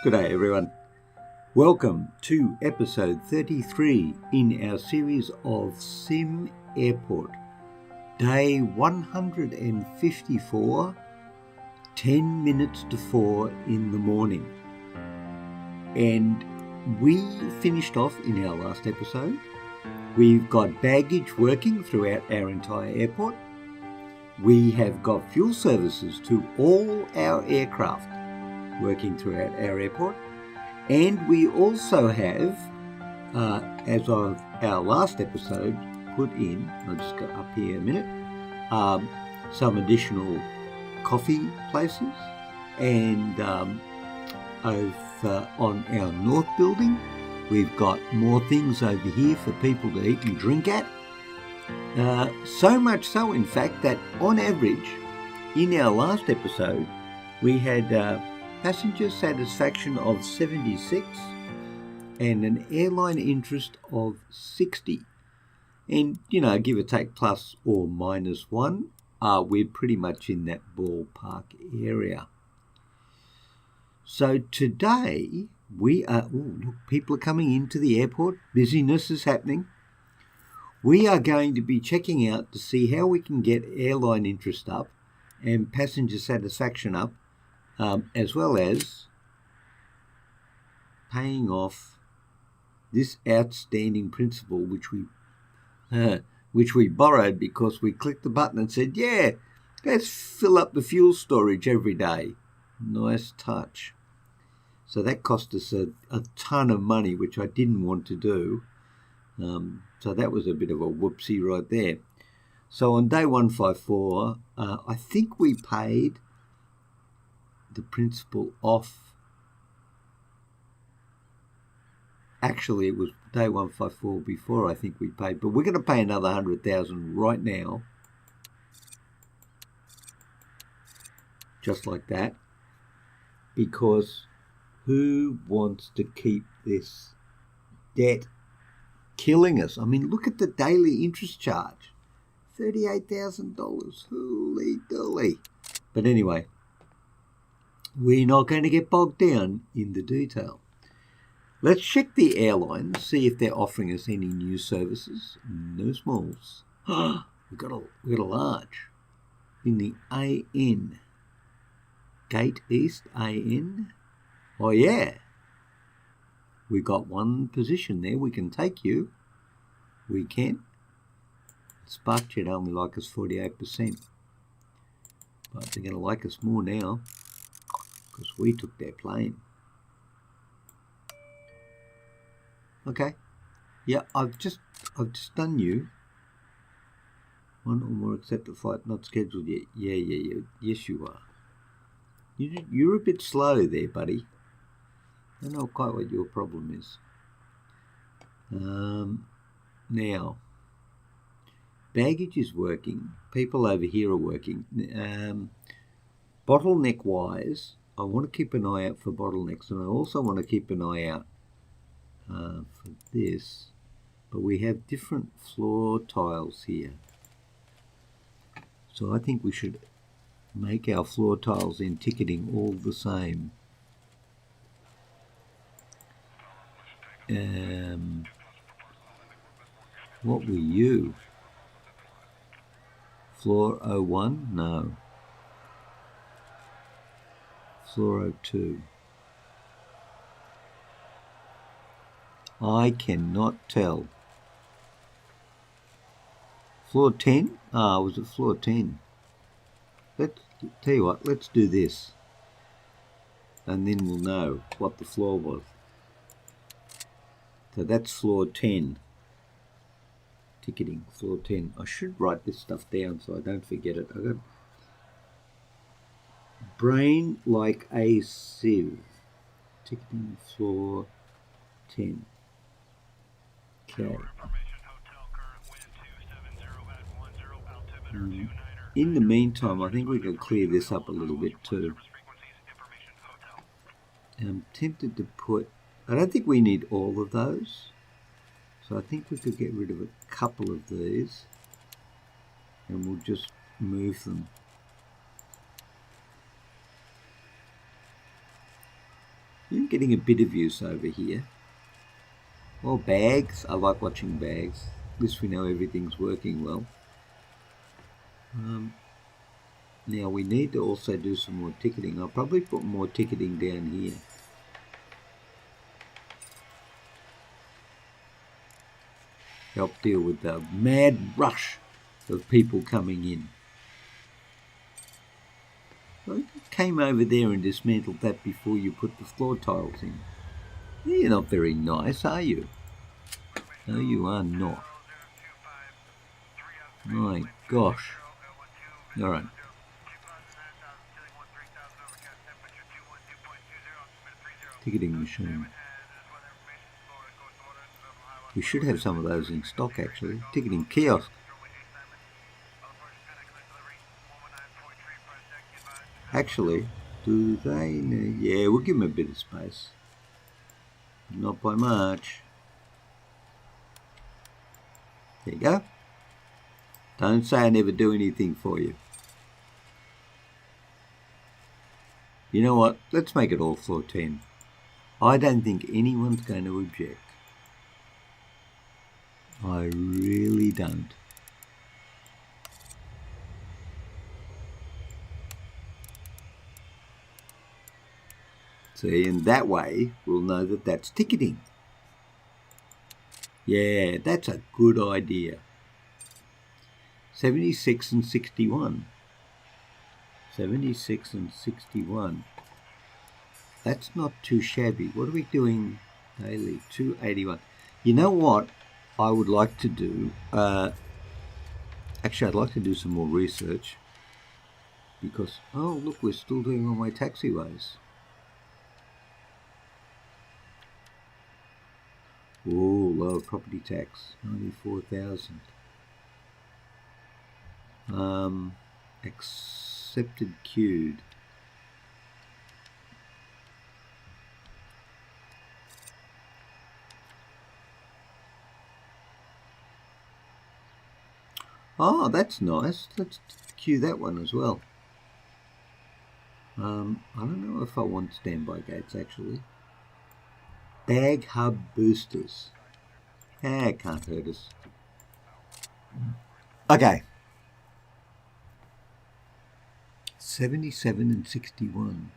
Good day, everyone. Welcome to episode 33 in our series of SimAirport, day 154, 10 minutes to 4 in the morning. And we finished off in our last episode. We've got baggage working throughout our entire airport. We have got fuel services to all our aircraft working throughout our airport. And we also have, as of our last episode, put in, I'll just go up here a minute, some additional coffee places. And over on our north building, we've got more things over here for people to eat and drink at. So much so, in fact, that on average, in our last episode, we had passenger satisfaction of 76 and an airline interest of 60. And, give or take plus or minus one, we're pretty much in that ballpark area. So today, look, people are coming into the airport. Busyness is happening. We are going to be checking out to see how we can get airline interest up and passenger satisfaction up, as well as paying off this outstanding principal, which we borrowed because we clicked the button and said, yeah, let's fill up the fuel storage every day. Nice touch. So that cost us a ton of money, which I didn't want to do. So that was a bit of a whoopsie right there. So on day 154, I think we paid the principal off. Actually, it was day 154 before I think we paid, but we're going to pay another 100,000 right now, just like that, because who wants to keep this debt killing us? I mean, look at the daily interest charge, $38,000. Holy dolly! But anyway, we're not going to get bogged down in the detail. Let's check the airlines, see if they're offering us any new services. No smalls. We've got a large in the AN. Gate East AN. Oh yeah. We got one position there. We can take you. We can. SparkJet only like us 48%. But they're going to like us more now, because we took their plane. Okay. Yeah, I've just done you. One or more accepted flight not scheduled yet. Yeah. Yes, you are. You're a bit slow there, buddy. I don't know quite what your problem is. Now, baggage is working. People over here are working. Bottleneck-wise, I want to keep an eye out for bottlenecks, and I also want to keep an eye out for this. But we have different floor tiles here. So I think we should make our floor tiles in ticketing all the same. What were you? Floor 01? No. Floor 02. I cannot tell. Floor 10? Was it floor 10? Let's tell you what, let's do this. And then we'll know what the floor was. So that's floor 10. Ticketing, floor 10. I should write this stuff down so I don't forget it. I got brain like a sieve. Ticketing, floor 10. Okay. In the meantime, I think we can clear this up a little bit too. I'm tempted to put, I don't think we need all of those. So I think we could get rid of a couple of these and we'll just move them. You can getting a bit of use over here. Well, bags. I like watching bags. At least we know everything's working well. Now we need to also do some more ticketing. I'll probably put more ticketing down here. Help deal with the mad rush of people coming in. I came over there and dismantled that before you put the floor tiles in. You're not very nice, are you? No, you are not. My gosh. All right. Ticketing machine. We should have some of those in stock, actually. Ticketing kiosk. Actually, do they need... Yeah, we'll give them a bit of space. Not by much. There you go. Don't say I never do anything for you. You know what? Let's make it all floor 10. I don't think anyone's going to object. I really don't. See, and that way we'll know that that's ticketing. Yeah, that's a good idea. 76 and 61. 76 and 61. That's not too shabby. What are we doing daily? 281. You know what I would like to do? Actually, I'd like to do some more research. Because, oh, look, we're still doing one-way taxiways. Oh, lower property tax, 94,000. Accepted queued. Oh, that's nice. Let's queue that one as well. I don't know if I want standby gates, actually. Bag hub boosters. It can't hurt us. Okay. 77 and 61.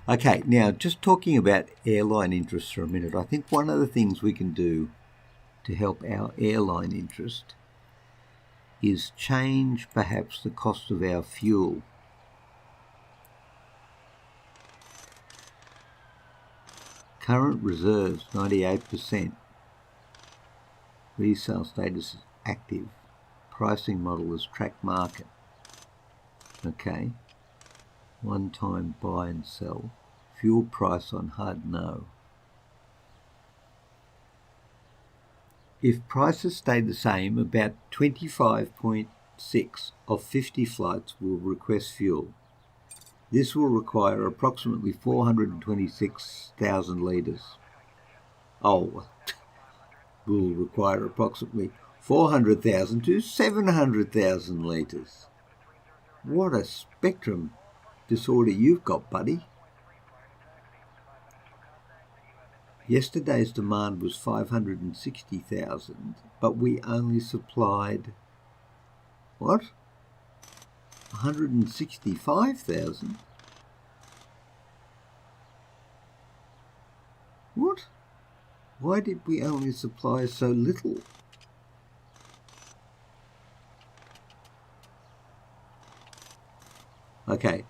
Okay, now just talking about airline interest for a minute. I think one of the things we can do to help our airline interest is change perhaps the cost of our fuel. Current reserves, 98%. Resale status is active. Pricing model is track market. Okay. One-time buy and sell. Fuel price on HUD, no. If prices stay the same, about 25.6 of 50 flights will request fuel. This will require approximately 426,000 litres. Oh, will require approximately 400,000 to 700,000 litres. What a spectrum disorder you've got, buddy. Yesterday's demand was 560,000, but we only supplied, what? 165,000? What? Why did we only supply so little? Okay,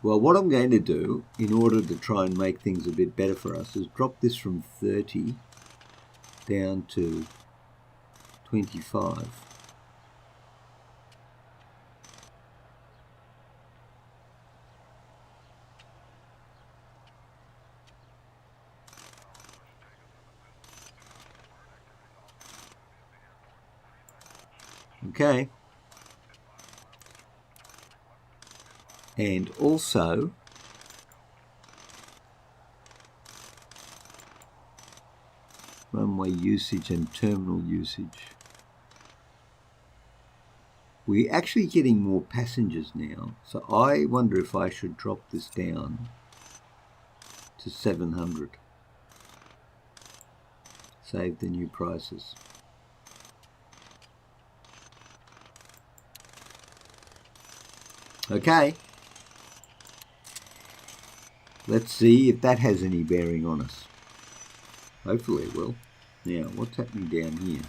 well, what I'm going to do in order to try and make things a bit better for us is drop this from 30 down to 25. Okay. And also runway usage and terminal usage. We're actually getting more passengers now, so I wonder if I should drop this down to 700. Save the new prices. Okay. Let's see if that has any bearing on us. Hopefully it will. Now, what's happening down here?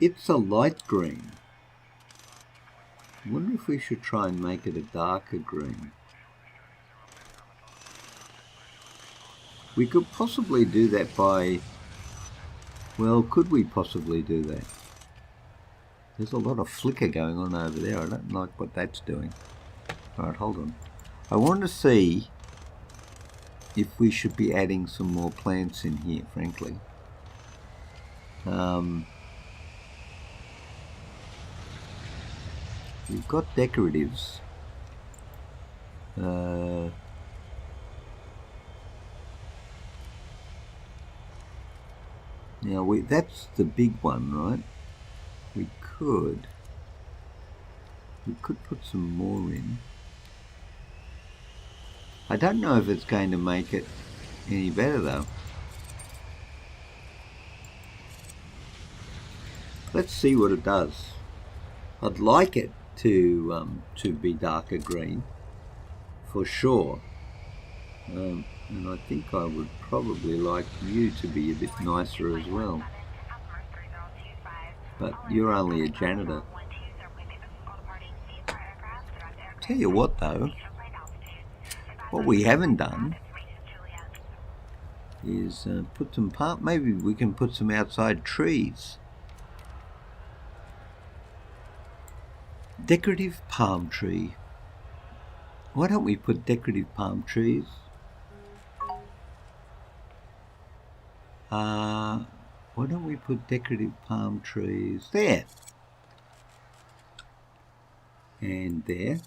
It's a light green. I wonder if we should try and make it a darker green. We could possibly do that by... Well, could we possibly do that? There's a lot of flicker going on over there. I don't like what that's doing. Alright, hold on. I want to see if we should be adding some more plants in here, frankly. We've got decoratives. Now, that's the big one, right? We could put some more in. I don't know if it's going to make it any better though. Let's see what it does. I'd like it to be darker green for sure. And I think I would probably like you to be a bit nicer as well. But you're only a janitor. Tell you what though, what we haven't done is put some maybe we can put some outside trees. Decorative palm tree. Why don't we put decorative palm trees? Why don't we put decorative palm trees there? And there.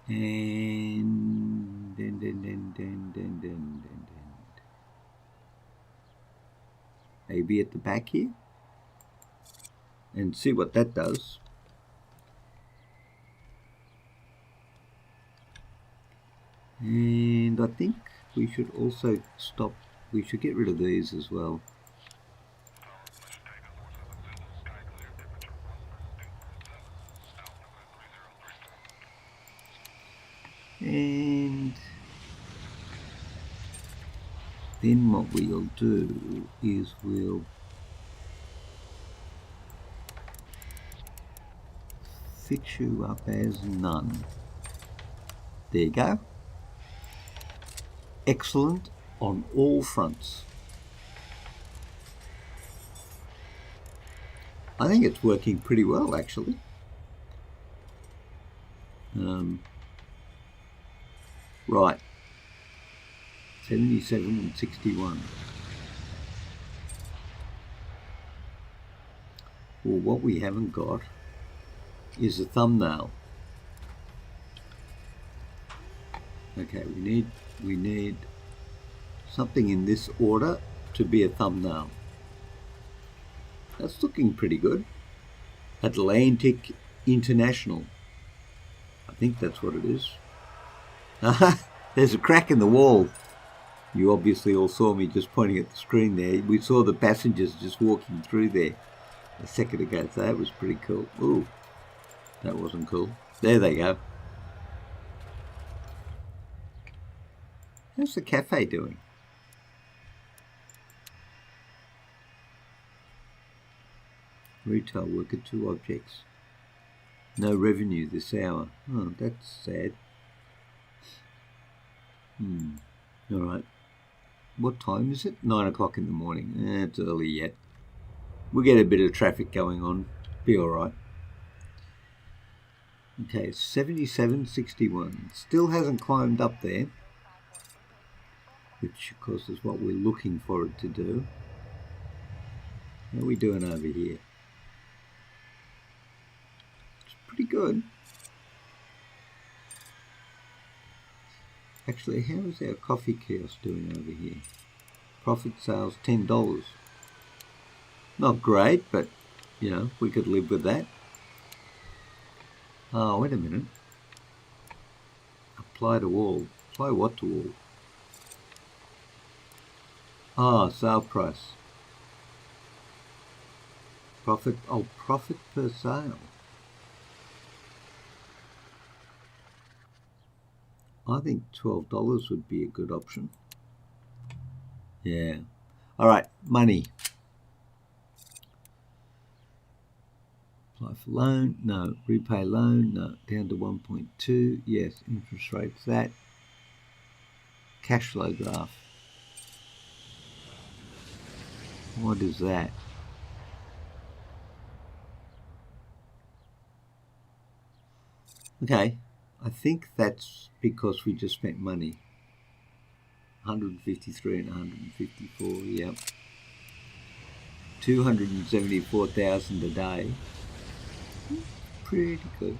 And maybe at the back here. And see what that does. And I think we should also stop, we should get rid of these as well. And then what we'll do is we'll fix you up as none. There you go. Excellent on all fronts. I think it's working pretty well actually. Right, 77 and 61. Well, what we haven't got is a thumbnail. Okay, we need something in this order to be a thumbnail. That's looking pretty good. Atlantic International. I think that's what it is. There's a crack in the wall. You obviously all saw me just pointing at the screen there. We saw the passengers just walking through there a second ago, so that was pretty cool. Ooh, that wasn't cool. There they go. How's the cafe doing? Retail worker, 2 objects. No revenue this hour. Oh, that's sad. Alright. What time is it? 9 o'clock in the morning. It's early yet. We'll get a bit of traffic going on. Be alright. Okay, 77.61. Still hasn't climbed up there. Which of course is what we're looking for it to do. How are we doing over here? It's pretty good. Actually, how is our coffee kiosk doing over here? Profit sales $10. Not great, but you know, we could live with that. Oh, wait a minute. Apply to all. Apply what to all? Ah, sale price. Profit. Oh, profit per sale. I think $12 would be a good option. Yeah. All right, money. Apply for loan, no. Repay loan, no. Down to 1.2, yes. Interest rates, that. Cash flow graph. What is that? Okay, I think that's because we just spent money. 153 and 154, yep. 274,000 a day. Pretty good.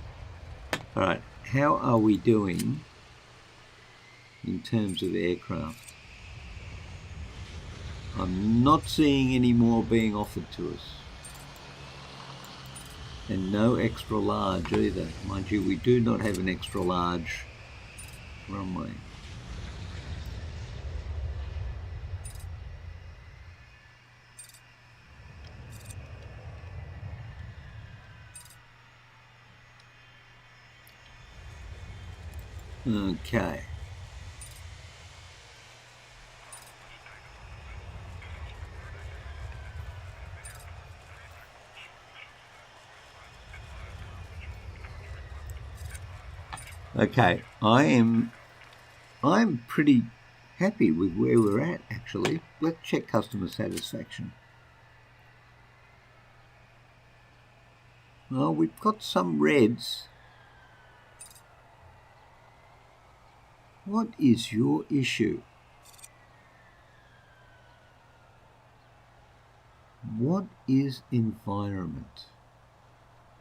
All right, how are we doing in terms of aircraft? I'm not seeing any more being offered to us. And no extra large either. Mind you, we do not have an extra large runway. Okay. Okay, I'm pretty happy with where we're at, actually. Let's check customer satisfaction. Well, we've got some reds. What is your issue? What is environment?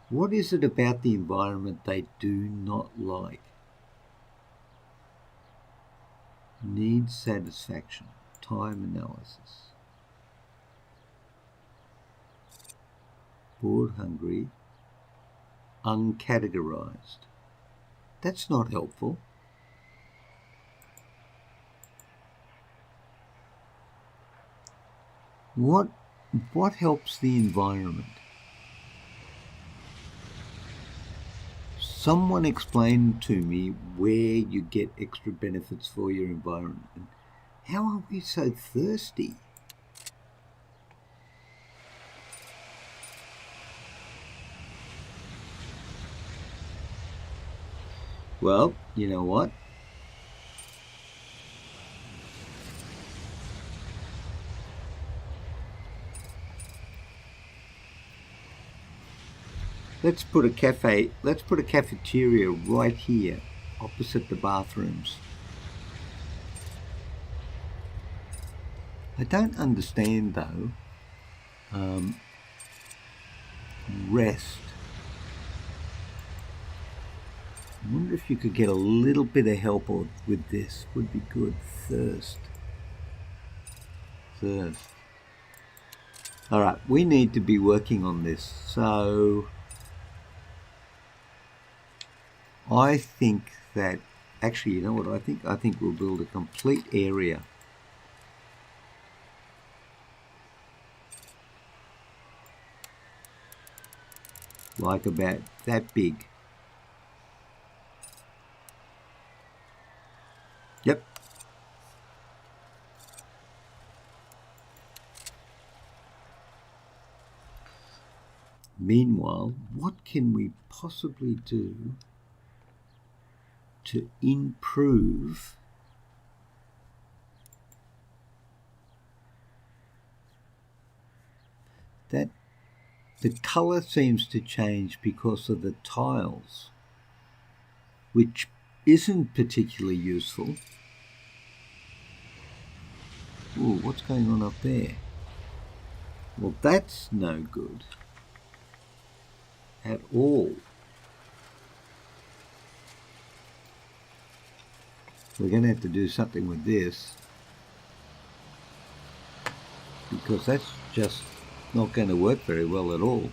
What is it about the environment they do not like? Needs satisfaction, time analysis. Bored, hungry, uncategorized. That's not helpful. What helps the environment? Someone explain to me where you get extra benefits for your environment. How are we so thirsty? Well, you know what? Let's put a cafeteria right here, opposite the bathrooms. I don't understand though. Rest. I wonder if you could get a little bit of help with this. Would be good. Thirst. All right, we need to be working on this. So I think that, actually, you know what I think? I think we'll build a complete area. Like about that big. Yep. Meanwhile, what can we possibly do to improve that? The color seems to change because of the tiles, which isn't particularly useful. Ooh, what's going on up there? Well, that's no good at all. We're going to have to do something with this, because that's just not going to work very well at all.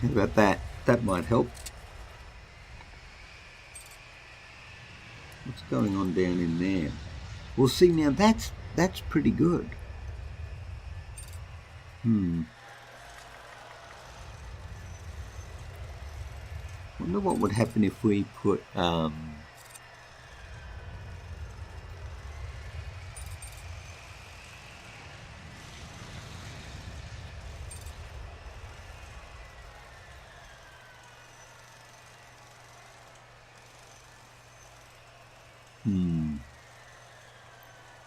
How about that? That might help. What's going on down in there? Well, see, now that's pretty good. Wonder what would happen if we put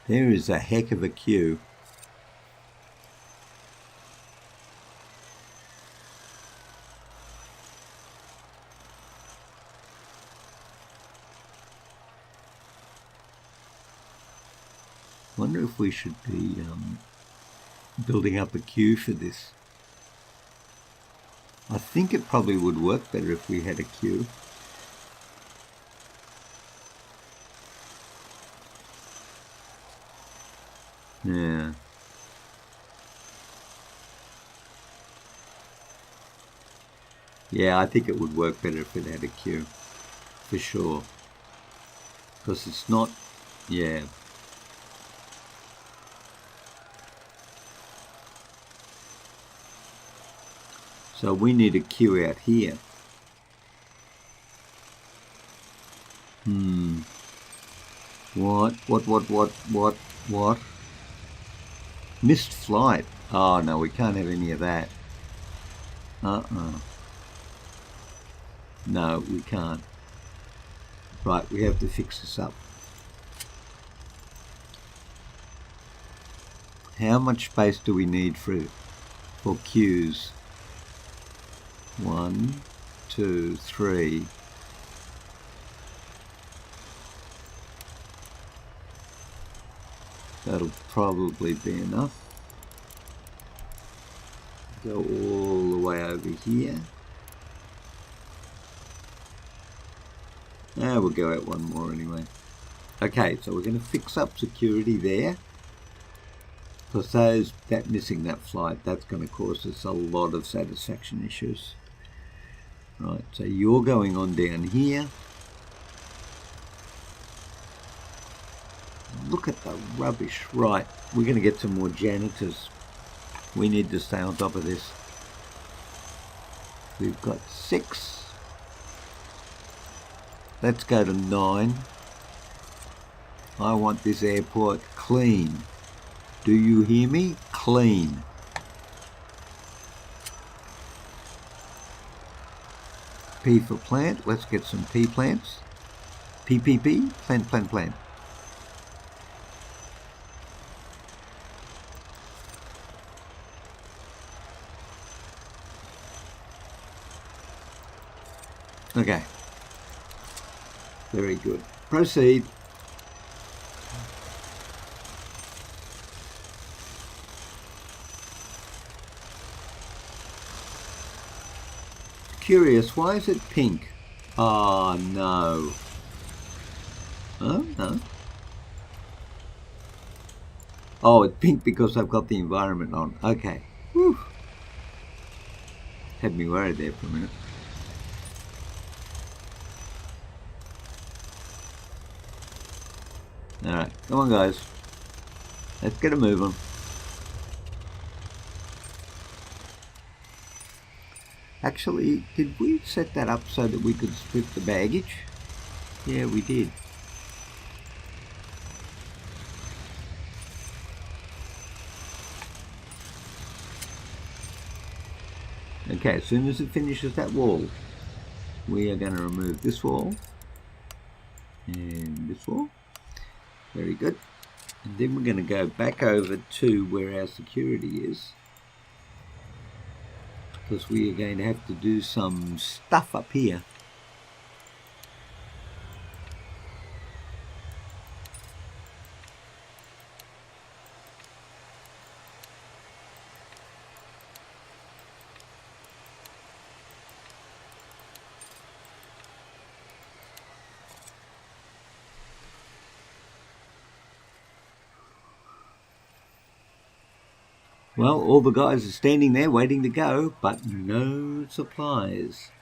there is a heck of a queue. Wonder if we should be building up a queue for this. I think it probably would work better if we had a queue. Yeah. Yeah, I think it would work better if it had a queue, for sure. Because it's not, yeah. So we need a queue out here. What? Missed flight. Oh, no, we can't have any of that. No, we can't. Right, we have to fix this up. How much space do we need for queues? 1, 2, 3. That'll probably be enough. Go all the way over here. We'll go out one more anyway. Okay, so we're going to fix up security there. Because that missing that flight, that's going to cause us a lot of satisfaction issues. Right, so you're going on down here. Look at the rubbish. Right, we're going to get some more janitors. We need to stay on top of this. We've got 6. Let's go to 9. I want this airport clean. Do you hear me? Clean. P for plant. Let's get some P plants. PPP. Plant. Okay. Very good. Proceed. Curious, why is it pink? Oh, no. Oh, no. Oh, it's pink because I've got the environment on. Okay. Whew. Had me worried there for a minute. Alright, come on guys. Let's get a move on. Actually, did we set that up so that we could split the baggage? Yeah, we did. Okay, as soon as it finishes that wall, we are going to remove this wall and this wall. Very good. And then we're going to go back over to where our security is, because we are going to have to do some stuff up here. Well, all the guys are standing there waiting to go, but no supplies.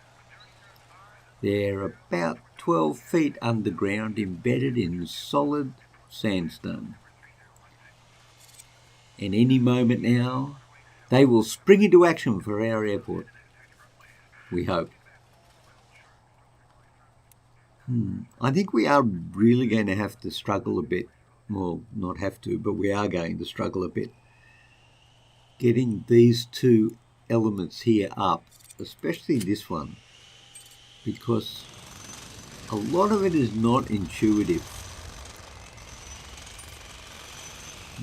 They're about 12 feet underground, embedded in solid sandstone. And any moment now, they will spring into action for our airport. We hope. I think we are really going to have to struggle a bit. Well, not have to, but we are going to struggle a bit. Getting these two elements here up, especially this one, because a lot of it is not intuitive.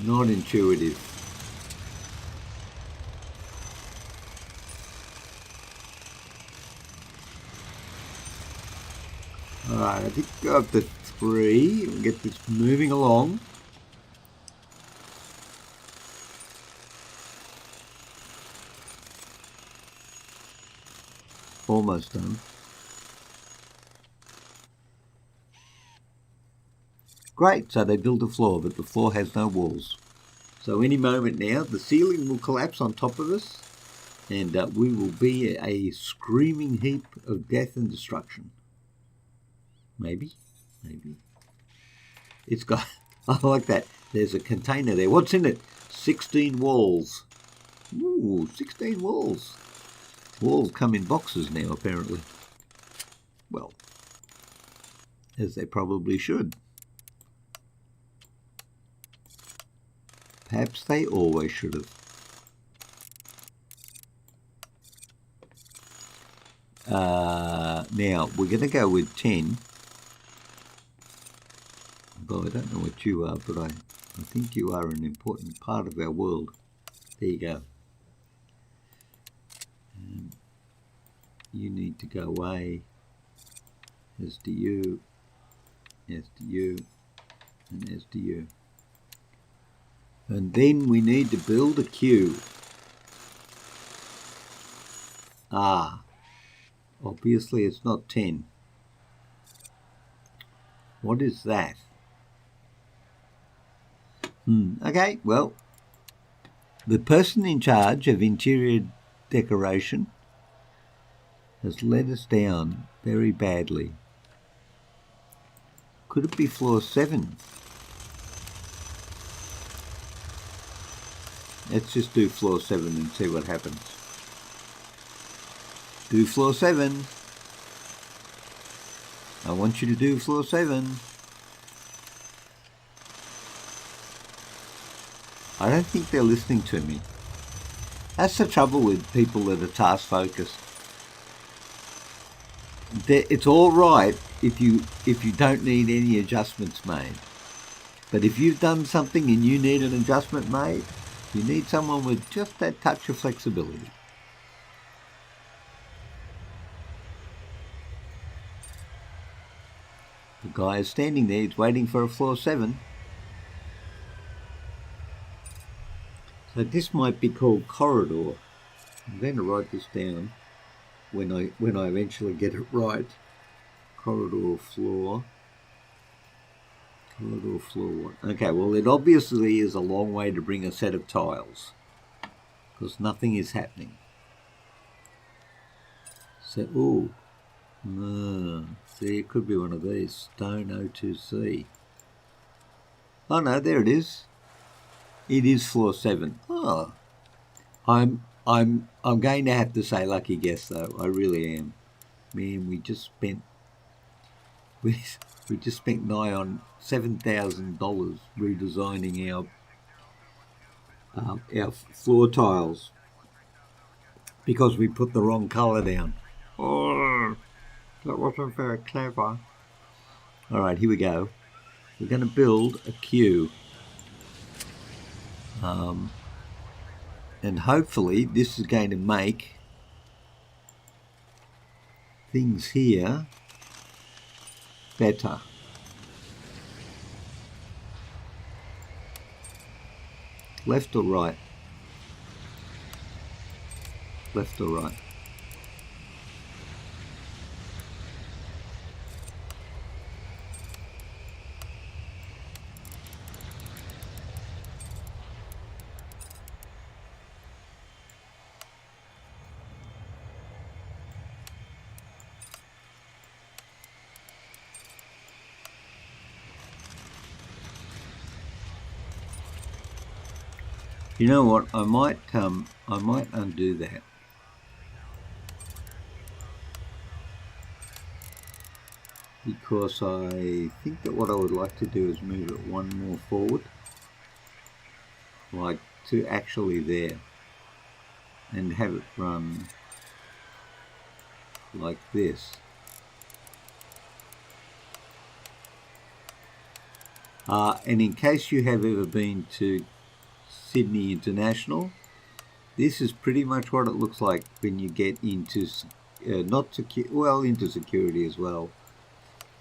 Not intuitive. Alright, I think we'll go up to 3. We'll get this moving along. Almost done. Great, so they built a floor, but the floor has no walls. So any moment now, the ceiling will collapse on top of us, and we will be a screaming heap of death and destruction. Maybe. It's got, I like that. There's a container there. What's in it? 16 walls. Ooh, 16 walls. Walls come in boxes now, apparently. Well, as they probably should. Perhaps they always should have. Now, we're going to go with 10. Well, I don't know what you are, but I think you are an important part of our world. There you go. You need to go away, as do you, and as do you. And then we need to build a queue. Obviously it's not 10. What is that? Okay, well, the person in charge of interior decoration has let us down very badly. Could it be floor 7? Let's just do floor 7 and see what happens. Do floor 7. I want you to do floor 7. I don't think they're listening to me. That's the trouble with people that are task focused. It's all right if you don't need any adjustments made. But if you've done something and you need an adjustment made, you need someone with just that touch of flexibility. The guy is standing there, he's waiting for a floor 7. So this might be called corridor. I'm going to write this down when I eventually get it right. Corridor floor. Corridor floor. Okay, well it obviously is a long way to bring a set of tiles because nothing is happening. So, see, it could be one of these. Stone O2C. Oh no, there it is. It is floor 7. Oh, I'm going to have to say lucky guess though. I really am. Man, we just spent nigh on $7,000 redesigning our floor tiles because we put the wrong colour down. Oh, that wasn't very clever. All right, here we go. We're going to build a queue. And hopefully this is going to make things here better. Left or right? Left or right? You know what? I might undo that. Because I think that what I would like to do is move it one more forward, like to actually there, and have it run like this. And in case you have ever been to Sydney International, this is pretty much what it looks like when you get into into security as well.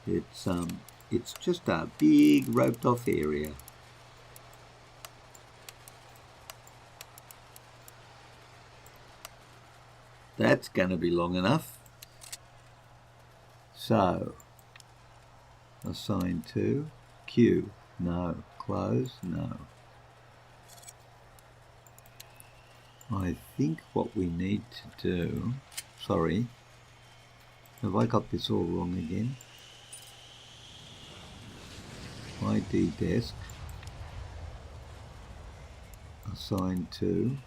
It's just a big roped off area. That's going to be long enough. So, assign to, Q, no, close, no. I think what we need to do, sorry, have I got this all wrong again? ID desk, assign to,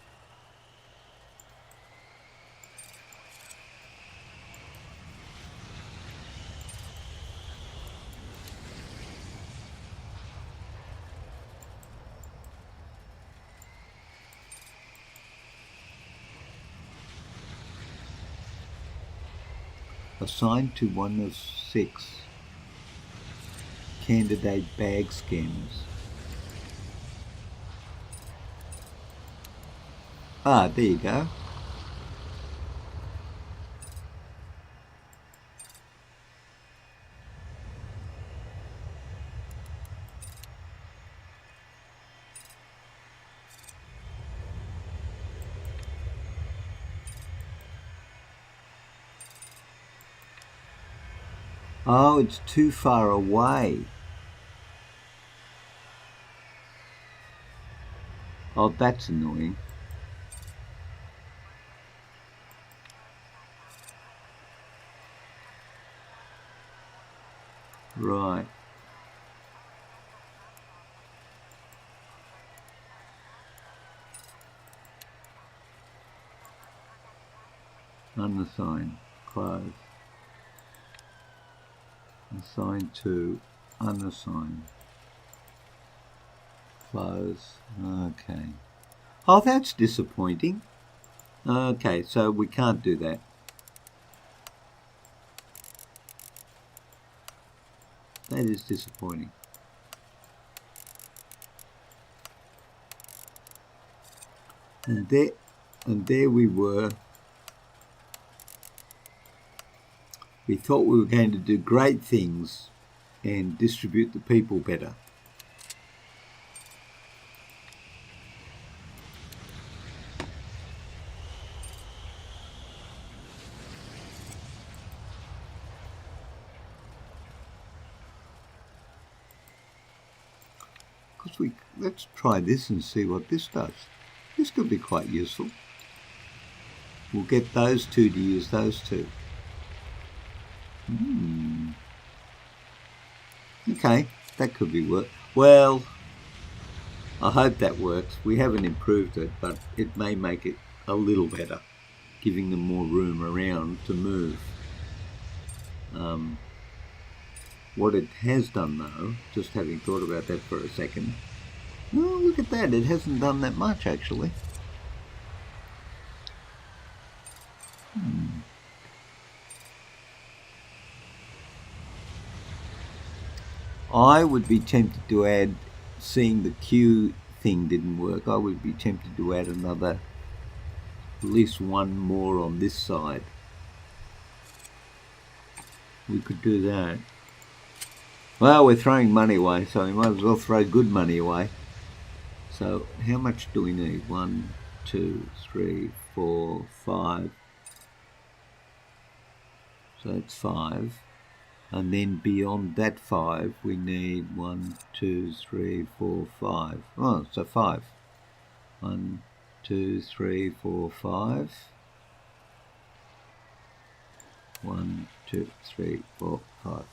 assigned to 1 of 6 candidate bag scanners. Ah, there you go. Oh, it's too far away. Oh, that's annoying. Right. Unassign, close. Assign to, unassign, close. Okay. Oh, that's disappointing. Okay, so we can't do that. That is disappointing. And there we were. We thought we were going to do great things and distribute the people better. Let's try this and see what this does. This could be quite useful. We'll get those two to use those two. Okay, that could be work. Well, I hope that works. We haven't improved it, but it may make it a little better, giving them more room around to move. What it has done though, just having thought about that for a second, oh, look at that, it hasn't done that much actually. I would be tempted to add, seeing the queue thing didn't work, I would be tempted to add another, at least one more on this side. We could do that. Well, we're throwing money away, so we might as well throw good money away. So how much do we need? 1, 2, 3, 4, 5. So that's 5. And then beyond that 5, we need 1, 2, 3, 4, 5. Oh, so 5. 1, 2, 3, 4, 5. 1, 2, 3, 4, 5.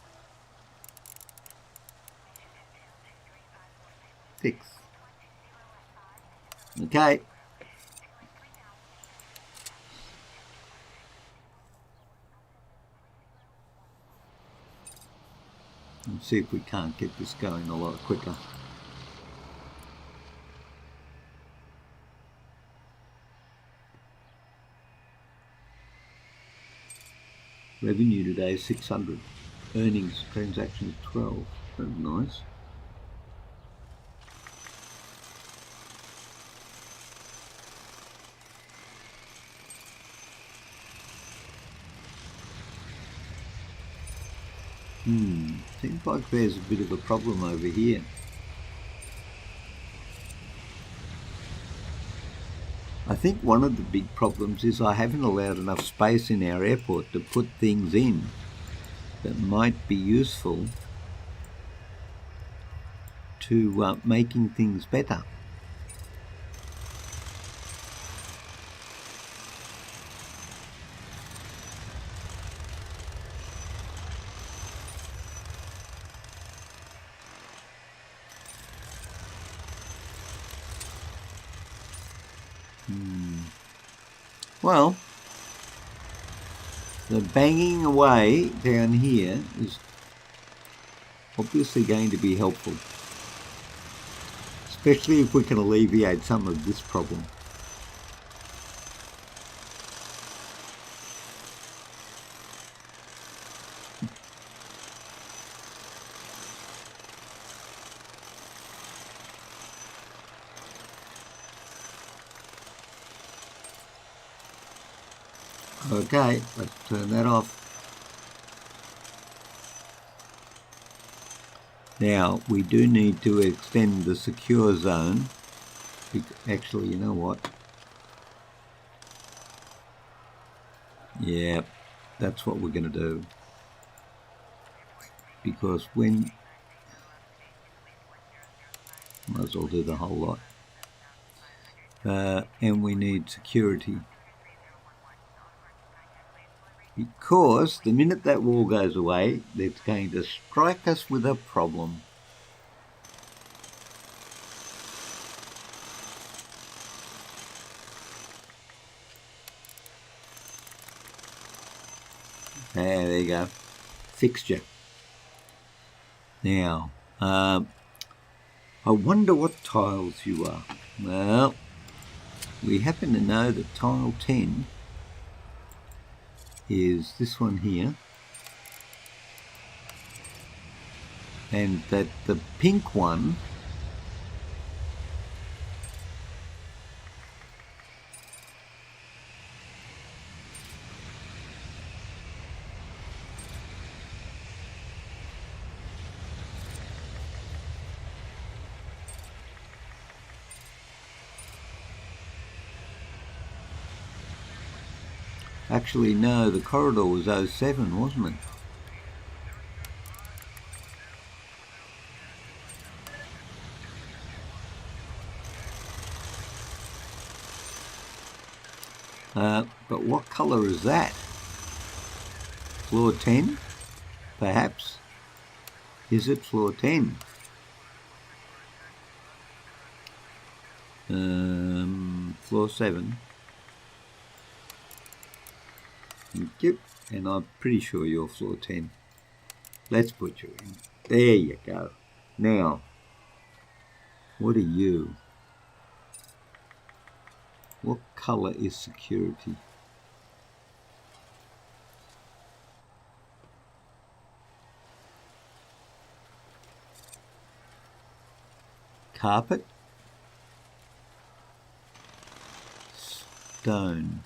6. Okay. Let's see if we can't get this going a lot quicker. Revenue today is 600. Earnings transactions 12. That's nice. Seems like there's a bit of a problem over here. I think one of the big problems is I haven't allowed enough space in our airport to put things in that might be useful to making things better. Well, the banging away down here is obviously going to be helpful, especially if we can alleviate some of this problem. Okay, let's turn that off. Now, we do need to extend the secure zone. Actually, you know what? Yeah, that's what we're going to do. Because when... Might as well do the whole lot. And we need security. Because the minute that wall goes away, it's going to strike us with a problem. There you go. Fixture. Now, I wonder what tiles you are. Well, we happen to know that tile 10 is this one here, and that the pink one actually, no, the corridor was 07, wasn't it? But what colour is that? Floor 10? Perhaps. Is it floor 10? Floor 7. Yep, and I'm pretty sure you're floor 10. Let's put you in. There you go. Now, what are you? What colour is security? Carpet? Stone.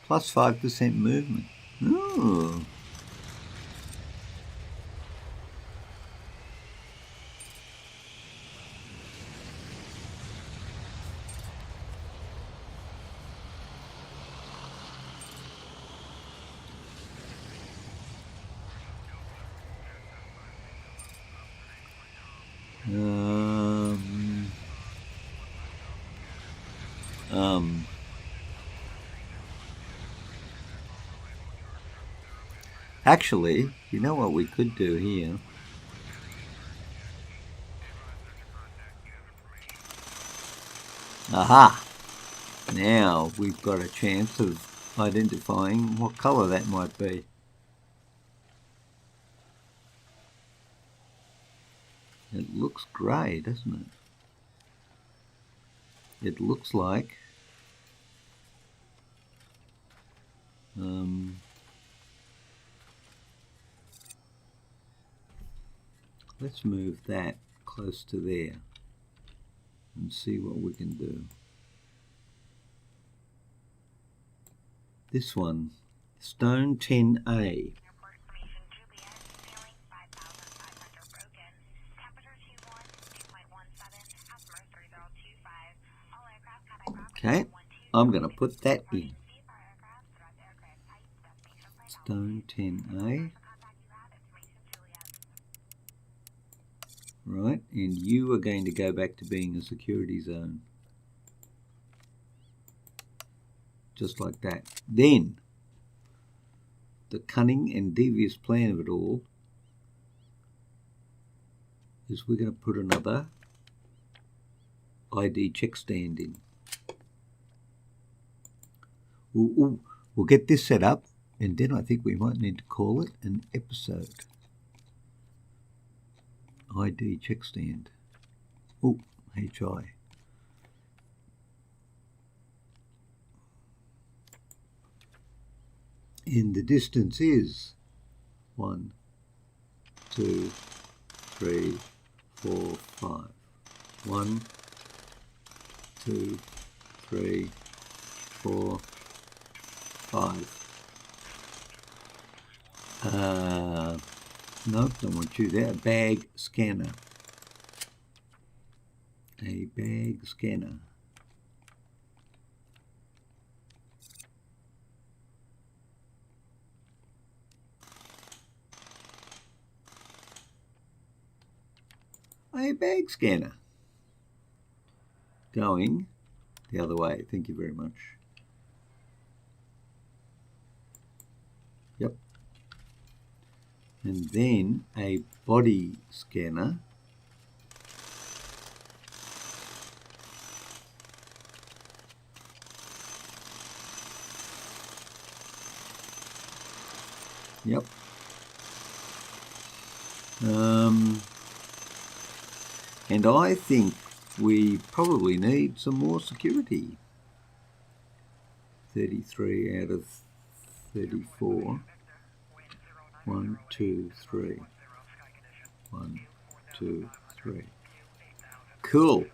Plus 5% movement. Ooh. Actually, you know what we could do here? Aha! Now we've got a chance of identifying what colour that might be. It looks grey, doesn't it? It looks like let's move that close to there and see what we can do. This one, Stone 10A. Okay, I'm going to put that in. Stone 10A. Right, and you are going to go back to being a security zone. Just like that. Then, the cunning and devious plan of it all is we're going to put another ID check stand in. We'll get this set up, and then I think we might need to call it an episode. ID check stand. Oh, HI. And the distance is 1, 2, 3, 4, 5. 1, 2, 3, 4, 5. Nope, don't want you there. Bag scanner. A bag scanner. A bag scanner. Going the other way. Thank you very much. Yep. And then a body scanner. Yep. And I think we probably need some more security. 33 out of 34. 1, 2, 3. 1, 2, 3. Cool.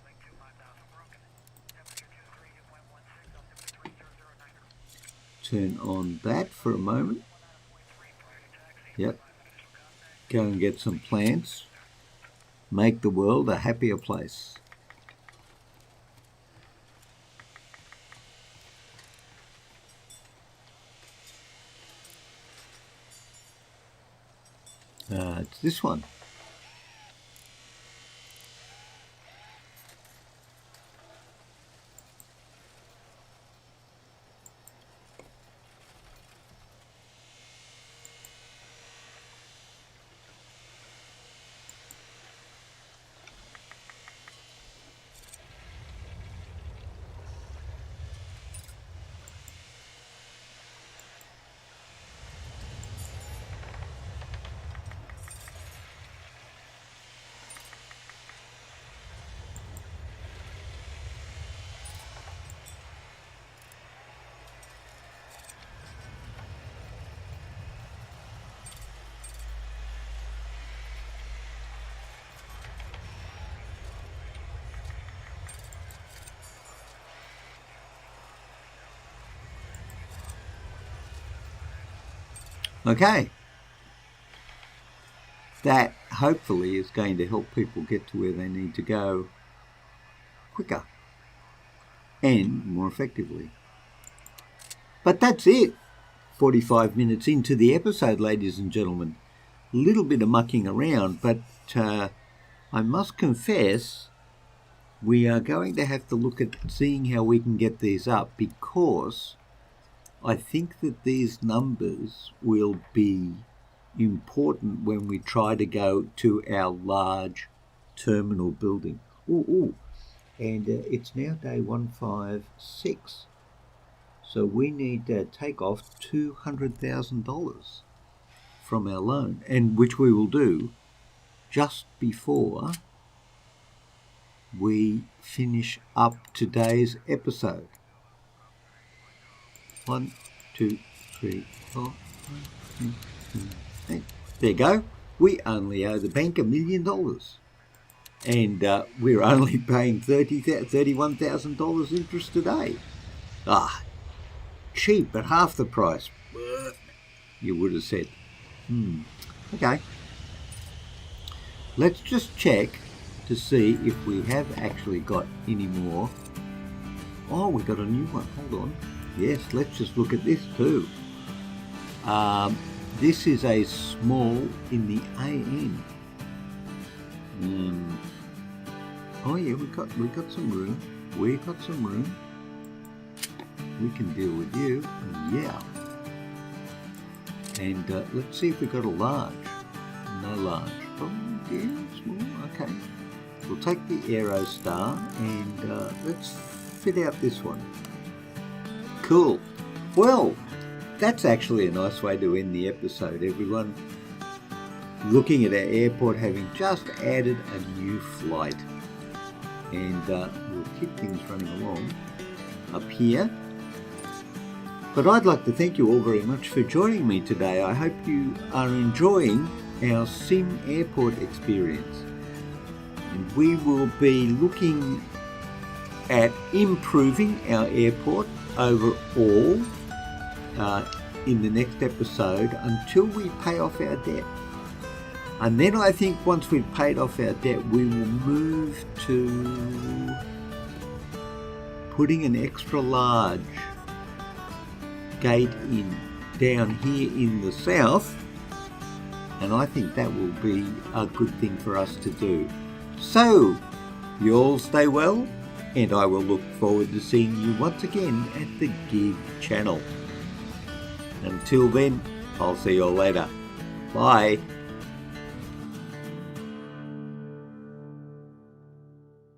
Turn on that for a moment. Yep. Go and get some plants. Make the world a happier place. It's this one. Okay. That hopefully is going to help people get to where they need to go quicker and more effectively. But that's it. 45 minutes into the episode, ladies and gentlemen. A little bit of mucking around, but I must confess we are going to have to look at seeing how we can get these up, because I think that these numbers will be important when we try to go to our large terminal building. And it's now day 156. So we need to take off $200,000 from our loan, and which we will do just before we finish up today's episode. 1, 2, 3, 4, 5, 6, 7, 8. There you go. We only owe the bank $1 million. And we're only paying $31,000 interest today. Cheap at half the price, you would have said. Okay. Let's just check to see if we have actually got any more. Oh, we got a new one. Hold on. Yes, let's just look at this too. This is a small in the AN. Oh yeah, we got some room. We got some room. We can deal with you. Yeah. And let's see if we got a large. No large. Oh yeah, small. Okay. We'll take the Aerostar and let's fit out this one. Cool. Well, that's actually a nice way to end the episode, everyone. Looking at our airport having just added a new flight. And we'll keep things running along up here. But I'd like to thank you all very much for joining me today. I hope you are enjoying our SimAirport experience. And we will be looking at improving our airport overall in the next episode until we pay off our debt. And then I think once we've paid off our debt, we will move to putting an extra large gate in down here in the south, and I think that will be a good thing for us to do. So, you all stay well, and I will look forward to seeing you once again at the Gig channel. Until then, I'll see you all later. Bye.